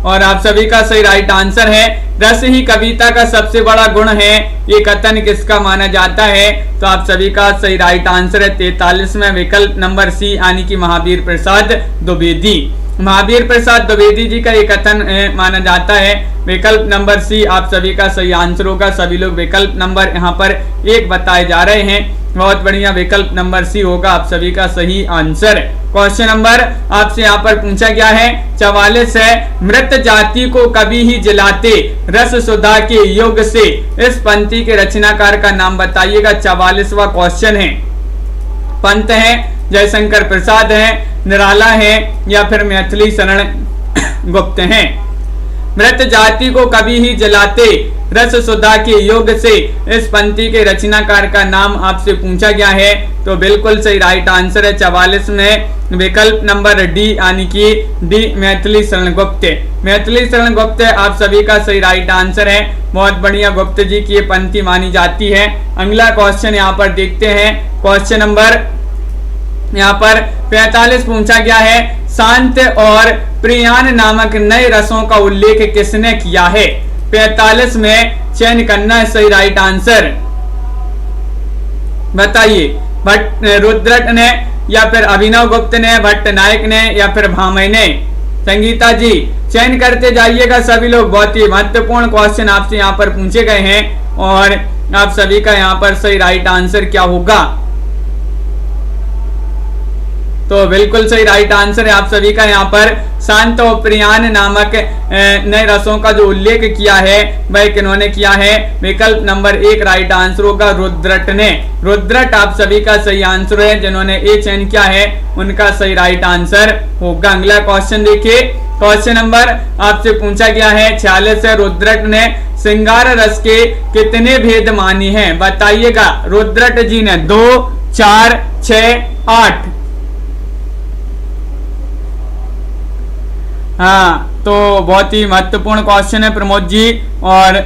A: और आप सभी का सही राइट आंसर है, रस ही कविता का सबसे बड़ा गुण है। ये कथन किसका माना जाता है? तो आप सभी का सही राइट आंसर है 43 में विकल्प नंबर सी, यानी कि महावीर प्रसाद द्विवेदी। महावीर प्रसाद द्विवेदी जी का ये कथन माना जाता है। विकल्प नंबर सी आप सभी का सही आंसर होगा। सभी लोग विकल्प नंबर यहाँ पर 1 बताए जा रहे हैं। बहुत बढ़िया, विकल्प नंबर सी होगा आप सभी का सही आंसर। क्वेश्चन नंबर आपसे यहाँ पर पूछा गया है 44 है, मृत जाति को कभी ही जलाते रस सुधा के योग से, इस पंक्ति के रचनाकार का नाम बताइएगा। 44वां क्वेश्चन है। पंत है, जयशंकर प्रसाद है, निराला है, या फिर मैथिली शरण गुप्त हैं? मृत जाति को कभी ही जलाते रस सुधा के योग से, इस पंक्ति के रचनाकार का नाम आपसे पूछा गया है। तो बिल्कुल सही राइट आंसर है 44 में विकल्प नंबर डी, यानी कि डी मैथिली शरण गुप्त। मैथिली शरण गुप्त आप सभी का सही राइट आंसर है। बहुत बढ़िया, गुप्त जी की ये पंक्ति मानी जाती है। अगला क्वेश्चन यहाँ पर देखते हैं। क्वेश्चन नंबर यहाँ पर 45 पूछा गया है, शांत और प्रियान नामक नए रसों का उल्लेख किसने किया है? 45 में चयन करना है सही राइट आंसर। बताइए, भट्ट रुद्रट ने, या फिर अभिनव गुप्त ने, भट्ट नायक ने, या फिर भामह ने? संगीता जी चयन करते जाइएगा सभी लोग। बहुत ही महत्वपूर्ण क्वेश्चन आपसे यहाँ पर पूछे गए हैं, और आप सभी का यहाँ पर सही राइट आंसर क्या होगा? तो बिल्कुल सही राइट आंसर है आप सभी का यहाँ पर शांत और प्रियान नामक नए रसों का जो उल्लेख किया है वह किन्होंने किया है? विकल्प नंबर 1 राइट आंसर होगा रुद्रट ने। रुद्रट आप सभी का सही आंसर है। जिन्होंने ए चयन किया है उनका सही राइट आंसर होगा। अगला क्वेश्चन देखिए, क्वेश्चन नंबर आपसे पूछा गया है 46 है, रुद्रट ने श्रृंगार रस के कितने भेद माने हैं? बताइएगा। रुद्रट जी ने 2, 4, 6, 8। हाँ, तो बहुत ही महत्वपूर्ण क्वेश्चन है प्रमोद जी। और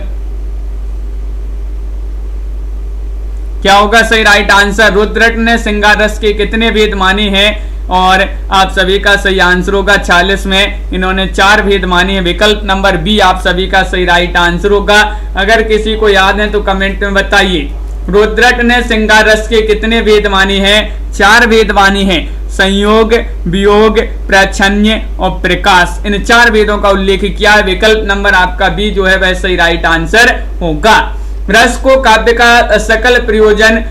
A: क्या होगा सही राइट आंसर? रुद्रट ने श्रृंगार रस के कितने भेद माने हैं? और आप सभी का सही आंसर होगा 46 में इन्होंने 4 भेद माने हैं। विकल्प नंबर बी आप सभी का सही राइट आंसर होगा। अगर किसी को याद है तो कमेंट में बताइए। रुद्रट ने श्रृंगार रस के कितने भेद माने हैं? 4 भेद माने हैं। संयोग, वियोग, प्रच्छन्न और प्रकाश, इन 4 भेदों का उल्लेख किया है। विकल्प नंबर आपका बी जो है वह सही राइट आंसर होगा। रस को काव्य का सकल प्रयोजन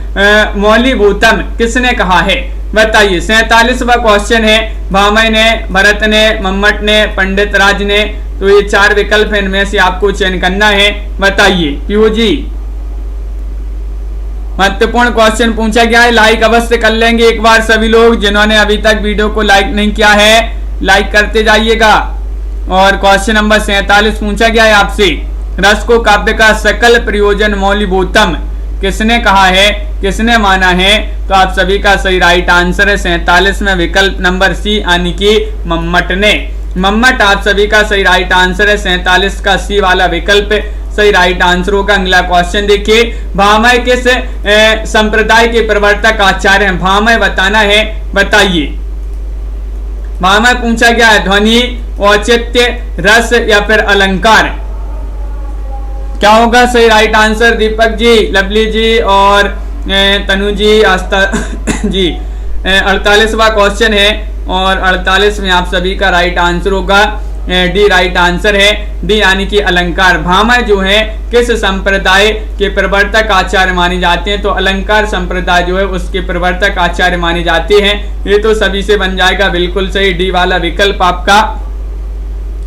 A: मौलिभूतम किसने कहा है? बताइए। 47वां क्वेश्चन है। भामय ने, भरत ने, मम्मट ने, पंडित राज ने, तो ये 4 विकल्प है, इनमें से आपको चयन करना है। बताइए पीयू जी। महत्वपूर्ण क्वेश्चन पूछा गया है, लाइक अवश्य कर लेंगे एक बार सभी लोग। जिन्होंने अभी तक वीडियो को लाइक नहीं किया है लाइक करते जाइएगा। और क्वेश्चन नंबर 47 पूछा गया है आपसे, रस को काव्य का सकल प्रयोजन मौलिभूतम किसने कहा है, किसने माना है? तो आप सभी का सही राइट आंसर है 47 में विकल्प नंबर सी यानी कि मम्मट ने। मम्मट आप सभी का सही राइट आंसर है। 47 का सी वाला विकल्प सही राइट आंसर होगा। अगला क्वेश्चन देखिए, भामय किस संप्रदाय के प्रवर्तक आचार्य हैं? भामय बताना है, बताइए। भामय पूछा गया है ध्वनि, औचित्य, रस या फिर अलंकार। क्या होगा सही right answer? Deepak ji, lovely जी और तनु जी, आस्था जी। 48वां क्वेश्चन है और 48 में आप सभी का राइट आंसर होगा डी राइट आंसर है। डी यानी कि अलंकार। भामय जो है किस संप्रदाय के प्रवर्तक आचार्य माने जाते हैं? तो अलंकार संप्रदाय जो है उसके प्रवर्तक आचार्य माने जाते हैं। ये तो सभी से बन जाएगा बिल्कुल सही। डी वाला विकल्प आपका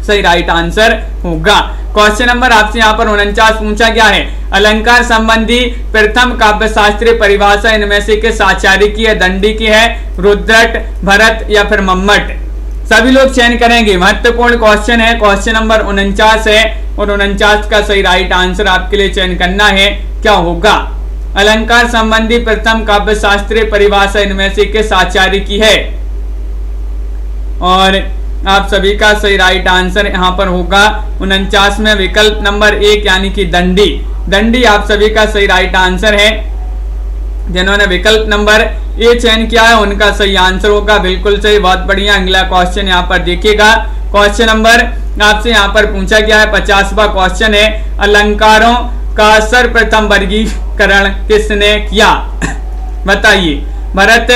A: सही राइट आंसर होगा। क्वेश्चन नंबर आपसे यहाँ पर 49 पूछा गया है, अलंकार संबंधी प्रथम काव्य शास्त्रीय परिभाषा इनमें से किस आचार्य की है? दंडी की है, रुद्रट, भरत या फिर मम्मट? सभी लोग चयन करेंगे। महत्वपूर्ण क्वेश्चन है। क्वेश्चन नंबर 49 है और 49 का सही राइट आंसर आपके लिए चयन करना है। क्या होगा? अलंकार संबंधी प्रथम काव्य शास्त्रीय परिभाषा इनमें से किस आचार्य की है? और आप सभी का सही राइट आंसर यहाँ पर होगा 49 में विकल्प नंबर 1 यानी कि दंडी। दंडी आप सभी का सही राइट आंसर है। जिन्होंने विकल्प नंबर ए चयन किया है उनका सही आंसर होगा बिल्कुल सही। बहुत बढ़िया। अगला क्वेश्चन यहाँ पर देखिएगा। क्वेश्चन नंबर आपसे यहाँ पर पूछा गया है 50वां क्वेश्चन है, अलंकारों का सर्वप्रथम वर्गीकरण किसने किया? बताइए। भरत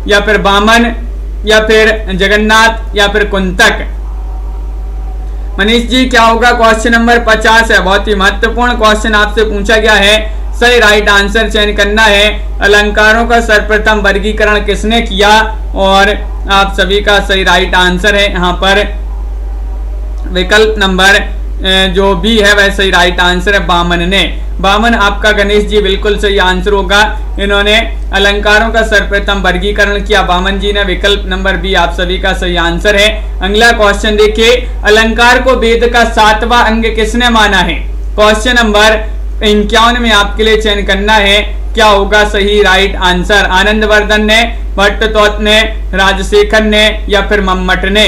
A: या फिर वामन या फिर जगन्नाथ या फिर कुंतक? मनीष जी क्या होगा? क्वेश्चन नंबर 50 है। बहुत ही महत्वपूर्ण क्वेश्चन आपसे पूछा गया है। सही राइट आंसर चयन करना है। अलंकारों का सर्वप्रथम वर्गीकरण किसने किया? और आप सभी का सही राइट आंसर है यहाँ पर विकल्प नंबर जो बी है वह सही राइट आंसर है, वामन ने। वामन आपका गणेश जी बिल्कुल सही आंसर होगा। इन्होंने अलंकारों का सर्वप्रथम वर्गीकरण किया, वामन जी ने। विकल्प नंबर बी आप सभी का सही आंसर है। अगला क्वेश्चन देखिए, अलंकार को वेद का 7वां अंग किसने माना है? क्वेश्चन नंबर 51 में आपके लिए चयन करना है। क्या होगा सही राइट आंसर? आनंदवर्धन ने, भट्टतोत ने, राजशेखर ने या फिर मम्मट ने?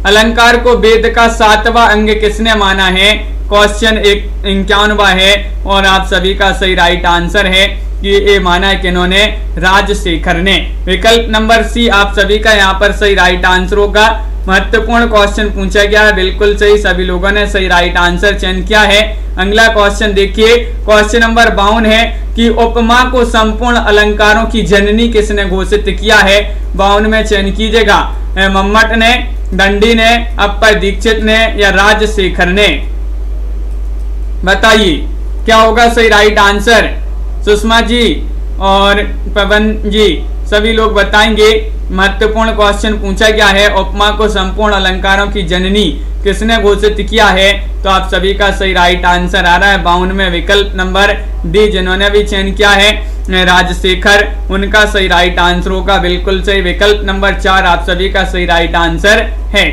A: अलंकार को वेद का 7वां अंग किसने माना है? क्वेश्चन 51वां है और आप सभी का सही राइट आंसर है कि ये माना है कि इन्होंने राजशेखर ने। विकल्प नंबर सी आप सभी का यहाँ पर सही राइट आंसर होगा। महत्वपूर्ण क्वेश्चन पूछा गया है, बिल्कुल सही। सभी लोगों ने सही राइट आंसर चयन किया है। अगला क्वेश्चन देखिए, क्वेश्चन नंबर 52 है कि उपमा को संपूर्ण अलंकारों की जननी किसने घोषित किया है? 52 में चयन कीजिएगा। मम्मट ने, दंडी ने, अप्पर दीक्षित ने या राजशेखर ने? बताइए क्या होगा सही राइट आंसर? सुषमा जी और पवन जी सभी लोग बताएंगे। महत्वपूर्ण क्वेश्चन पूछा गया है, उपमा को संपूर्ण अलंकारों की जननी किसने घोषित किया है? तो आप सभी का सही राइट आंसर आ रहा है 52 में विकल्प नंबर डी, जिन्होंने भी चयन किया है। राजशेखर, उनका सही राइट आंसर होगा, बिल्कुल सही। विकल्प नंबर 4 आप सभी का सही राइट आंसर है।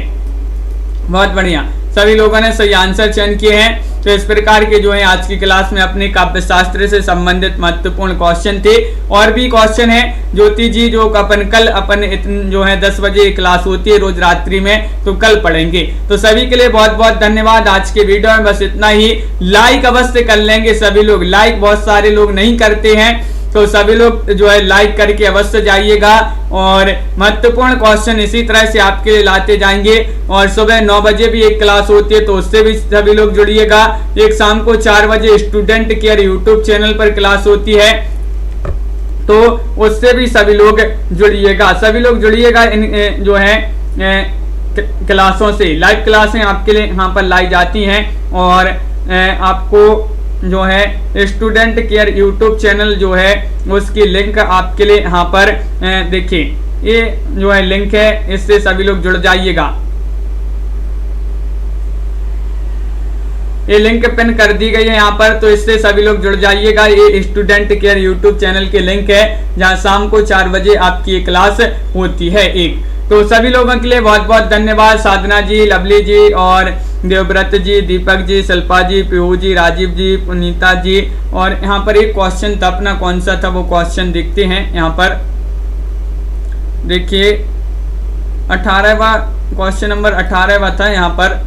A: बहुत बढ़िया, सभी लोगों ने सही आंसर चयन किए हैं। तो इस प्रकार के जो है आज की क्लास में अपने काव्य शास्त्र से संबंधित महत्वपूर्ण क्वेश्चन थे। और भी क्वेश्चन है ज्योति जी, जो अपन जो है 10 बजे क्लास होती है रोज रात्रि में, तो कल पढ़ेंगे। तो सभी के लिए बहुत बहुत धन्यवाद। आज के वीडियो में बस इतना ही। लाइक अवश्य कर लेंगे सभी लोग, लाइक बहुत सारे लोग नहीं करते हैं, तो सभी लोग जो है लाइक करके अवश्य जाइएगा। और महत्वपूर्ण क्वेश्चन इसी तरह से आपके लिए लाते जाएंगे। और सुबह 9 बजे भी एक क्लास होती है, तो उससे भी सभी लोग जुड़िएगा। एक शाम को 4 बजे स्टूडेंट केयर यूट्यूब चैनल पर क्लास होती है, तो उससे भी सभी लोग जुड़िएगा। सभी लोग जुड़िएगा इन जो है क्लासों से। लाइव क्लासें आपके लिए यहाँ पर लाई जाती हैं। और आपको जो है स्टूडेंट केयर यूट्यूब चैनल जो है उसकी लिंक आपके लिए यहाँ पर देखिए, ये जो है लिंक है, इससे सभी लोग जुड़ जाइएगा। ये लिंक पिन कर दी गई है यहाँ पर, तो इससे सभी लोग जुड़ जाइएगा। ये स्टूडेंट केयर यूट्यूब चैनल की लिंक है, जहाँ शाम को 4 बजे आपकी ये क्लास होती है एक। तो सभी लोगों के लिए बहुत बहुत धन्यवाद। साधना जी, लवली जी और देवव्रत जी, दीपक जी, शिल्पा जी, पीहू जी, राजीव जी, पुनीता जी। और यहाँ पर एक क्वेश्चन था अपना, कौन सा था वो क्वेश्चन देखते हैं। यहाँ पर देखिए 18वां क्वेश्चन नंबर 18वां था यहाँ पर।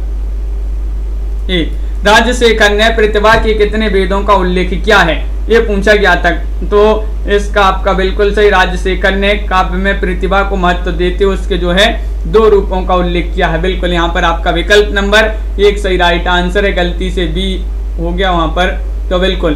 A: राजशेखर ने प्रतिभा के कितने वेदों का उल्लेख किया है, ये पूछा गया था। तो इसका आपका बिल्कुल सही, राजशेखर ने काव्य में प्रतिभा को महत्व देते उसके जो है 2 रूपों का उल्लेख किया है। बिल्कुल यहाँ पर आपका विकल्प नंबर 1 सही राइट आंसर है, गलती से बी हो गया वहां पर। तो बिल्कुल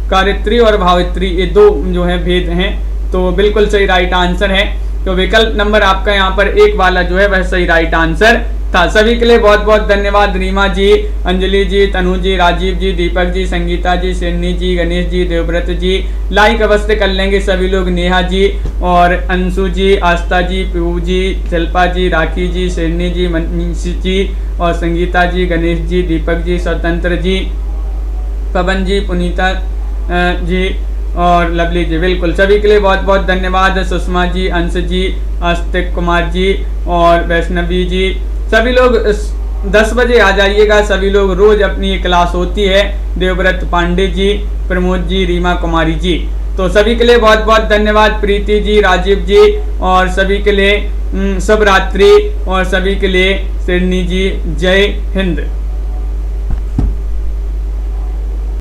A: कारित्री और भावित्री, ये 2 जो है भेद हैं, तो बिल्कुल सही राइट आंसर है। तो विकल्प नंबर आपका यहाँ पर 1 वाला जो है वह सही राइट आंसर था। सभी के लिए बहुत बहुत धन्यवाद। रीमा जी, अंजलि जी, तनु जी, राजीव जी, दीपक जी, संगीता जी, सिन्नी जी, गणेश जी, देवव्रत जी, लाइक अवश्य कर लेंगे सभी लोग। नेहा जी और अंशु जी, आस्था जी, पीहू जी, शिल्पा जी, राखी जी, सिन्नी जी, मनीष जी और संगीता जी, गणेश जी, दीपक जी, स्वतंत्र जी, पवन जी, पुनीता जी और लवली जी। बिल्कुल सभी के लिए बहुत बहुत धन्यवाद। सुषमा जी, अंश जी, आस्तिक कुमार जी और वैष्णवी जी, सभी लोग 10 बजे आ जाइएगा। सभी लोग रोज अपनी ये क्लास होती है। देवव्रत पांडे जी, प्रमोद जी, रीमा कुमारी जी, तो सभी के लिए बहुत बहुत धन्यवाद। प्रीति जी, राजीव जी और सभी के लिए शुभ रात्रि और सभी के लिए सिडनी जी, जय हिंद।